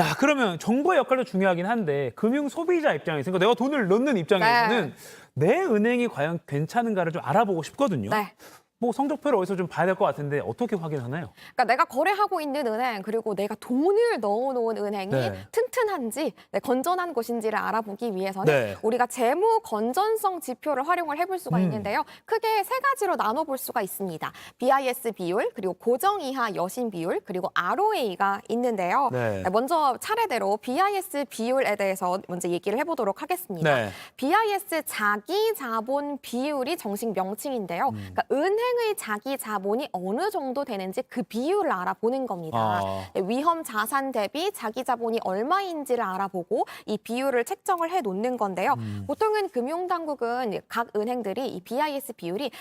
자, 그러면 정부의 역할도 중요하긴 한데 금융 소비자 입장에서, 그러니까 내가 돈을 넣는 입장에서는 내 은행이 과연 괜찮은가를 좀 알아보고 싶거든요. 네. 뭐 성적표를 어디서 좀 봐야 될 것 같은데 어떻게 확인하나요? 그러니까 내가 거래하고 있는 은행 그리고 내가 돈을 넣어놓은 은행이 네. 튼튼한지 건전한 곳인지를 알아보기 위해서는 네. 우리가 재무 건전성 지표를 활용을 해볼 수가 있는데요. 크게 세 가지로 나눠볼 수가 있습니다. BIS 비율, 그리고 고정 이하 여신 비율, 그리고 ROA가 있는데요. 네. 먼저 차례대로 BIS 비율에 대해서 먼저 얘기를 해보도록 하겠습니다. 네. BIS 자기 자본 비율이 정식 명칭인데요. 그러니까 은행의 자기 자본이 어느 정도 되는지 그 비율을 알아보는 겁니다. 위험 자산 대비 자기 자본이 얼마인지를 알아보고 이 비율을 책정을 해 놓는 건데요. 보통은 금융당국은 각 은행들이 이 BIS 비율이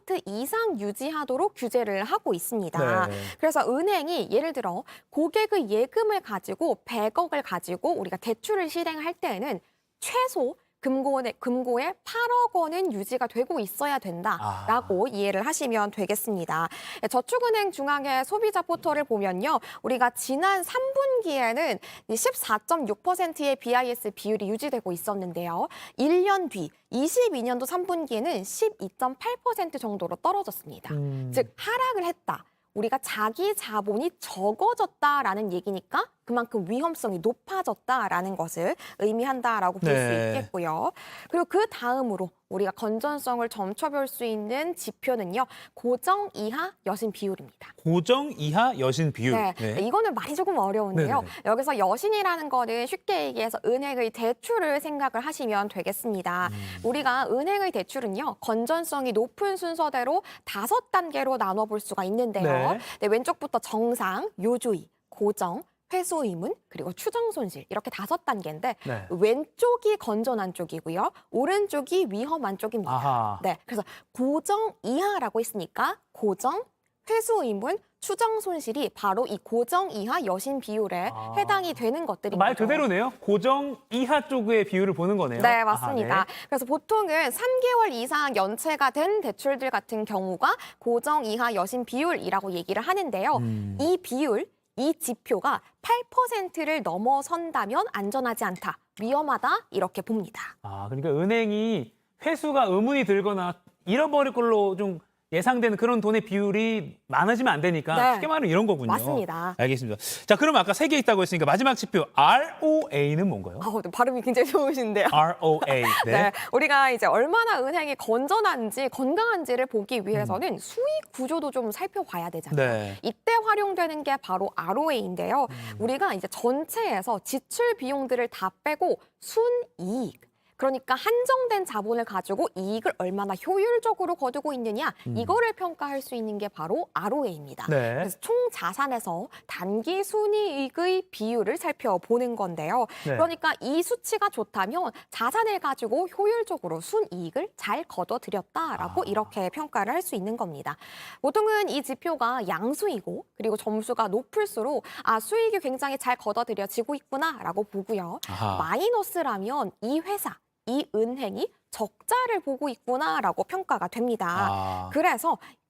8% 이상 유지하도록 규제를 하고 있습니다. 네. 그래서 은행이 예를 들어 고객의 예금을 가지고 100억을 가지고 우리가 대출을 실행할 때에는 최소 금고에 8억 원은 유지가 되고 있어야 된다라고 이해를 하시면 되겠습니다. 저축은행 중앙의 소비자 포털을 보면요. 우리가 지난 3분기에는 14.6%의 BIS 비율이 유지되고 있었는데요. 1년 뒤 22년도 3분기에는 12.8% 정도로 떨어졌습니다. 즉 하락을 했다. 우리가 자기 자본이 적어졌다라는 얘기니까 그만큼 위험성이 높아졌다라는 것을 의미한다라고 볼 수 네. 있겠고요. 그리고 그 다음으로 우리가 건전성을 점쳐볼 수 있는 지표는요. 고정 이하 여신 비율입니다. 고정 이하 여신 비율. 네. 이거는 말이 조금 어려운데요. 네네. 여기서 여신이라는 거는 쉽게 얘기해서 은행의 대출을 생각을 하시면 되겠습니다. 우리가 은행의 대출은요. 건전성이 높은 순서대로 5단계로 나눠볼 수가 있는데요. 네. 왼쪽부터 정상, 요주의, 고정, 회수 의문, 그리고 추정 손실 이렇게 5단계인데 네. 왼쪽이 건전한 쪽이고요. 오른쪽이 위험한 쪽입니다. 아하. 네, 그래서 고정 이하라고 했으니까 고정, 회수 의문, 추정 손실이 바로 이 고정 이하 여신 비율에 해당이 되는 것들입니다. 말 그대로네요. 고정 이하 쪽의 비율을 보는 거네요. 네, 맞습니다. 아하, 네. 그래서 보통은 3개월 이상 연체가 된 대출들 같은 경우가 고정 이하 여신 비율이라고 얘기를 하는데요. 이 비율, 이 지표가 8%를 넘어선다면 안전하지 않다, 위험하다 이렇게 봅니다. 그러니까 은행이 회수가 의문이 들거나 잃어버릴 걸로 좀 예상되는 그런 돈의 비율이 많아지면 안 되니까 네. 쉽게 말하면 이런 거군요. 맞습니다. 알겠습니다. 자, 그럼 아까 3개 있다고 했으니까 마지막 지표 ROA는 뭔가요? 발음이 굉장히 좋으신데요. ROA. 네, 우리가 이제 얼마나 은행이 건전한지 건강한지를 보기 위해서는 수익 구조도 좀 살펴봐야 되잖아요. 네. 이때 활용되는 게 바로 ROA인데요. 우리가 이제 전체에서 지출 비용들을 다 빼고 순이익. 그러니까 한정된 자본을 가지고 이익을 얼마나 효율적으로 거두고 있느냐 이거를 평가할 수 있는 게 바로 ROA입니다. 네. 그래서 총 자산에서 단기 순이익의 비율을 살펴보는 건데요. 네. 그러니까 이 수치가 좋다면 자산을 가지고 효율적으로 순이익을 잘 거둬들였다라고 이렇게 평가를 할 수 있는 겁니다. 보통은 이 지표가 양수이고 그리고 점수가 높을수록 수익이 굉장히 잘 거둬들여지고 있구나라고 보고요. 아하. 마이너스라면 이 회사, 이 은행이 적자를 보고 있구나라고 평가가 됩니다.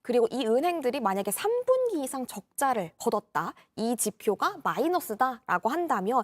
그리고 이 은행들이 만약에 3분기 이상 적자를 거뒀다, 이 지표가 마이너스다라고 한다면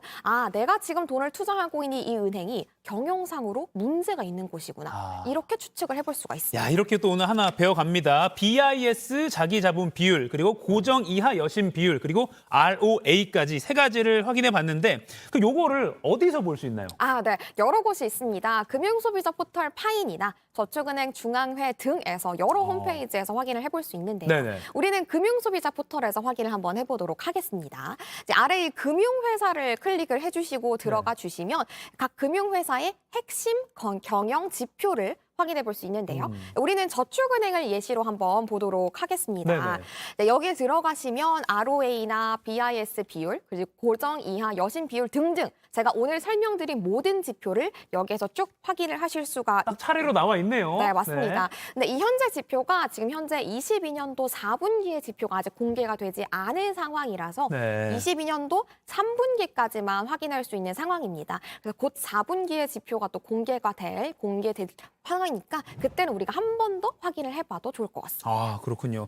내가 지금 돈을 투자하고 있는 이 은행이 경영상으로 문제가 있는 곳이구나. 이렇게 추측을 해볼 수가 있습니다. 야, 이렇게 또 오늘 하나 배워갑니다. BIS 자기 자본 비율, 그리고 고정 이하 여신 비율, 그리고 ROA까지 3가지를 확인해 봤는데 요거를 어디서 볼 수 있나요? 네. 여러 곳이 있습니다. 금융소비자 포털 파인이나 저축은행 중앙회 등에서 여러 홈페이지에서 확인을 해볼 수 있는데요. 네네. 우리는 금융소비자 포털에서 확인을 한번 해보도록 하겠습니다. 이제 아래 이 금융회사를 클릭을 해주시고 들어가 주시면 각 금융회사의 핵심 경영 지표를 확인해 볼 수 있는데요. 우리는 저축은행을 예시로 한번 보도록 하겠습니다. 네네. 네, 여기에 들어가시면 ROA나 BIS 비율, 그리고 고정 이하 여신 비율 등등 제가 오늘 설명드린 모든 지표를 여기에서 쭉 확인을 하실 수가 딱 차례로 나와 있네요. 네, 맞습니다. 근데 이 현재 지표가 지금 현재 22년도 4분기의 지표가 아직 공개가 되지 않은 상황이라서 네. 22년도 3분기까지만 확인할 수 있는 상황입니다. 그래서 곧 4분기의 지표가 또 공개될 상황이니까 그때는 우리가 한 번 더 확인을 해봐도 좋을 것 같습니다. 그렇군요.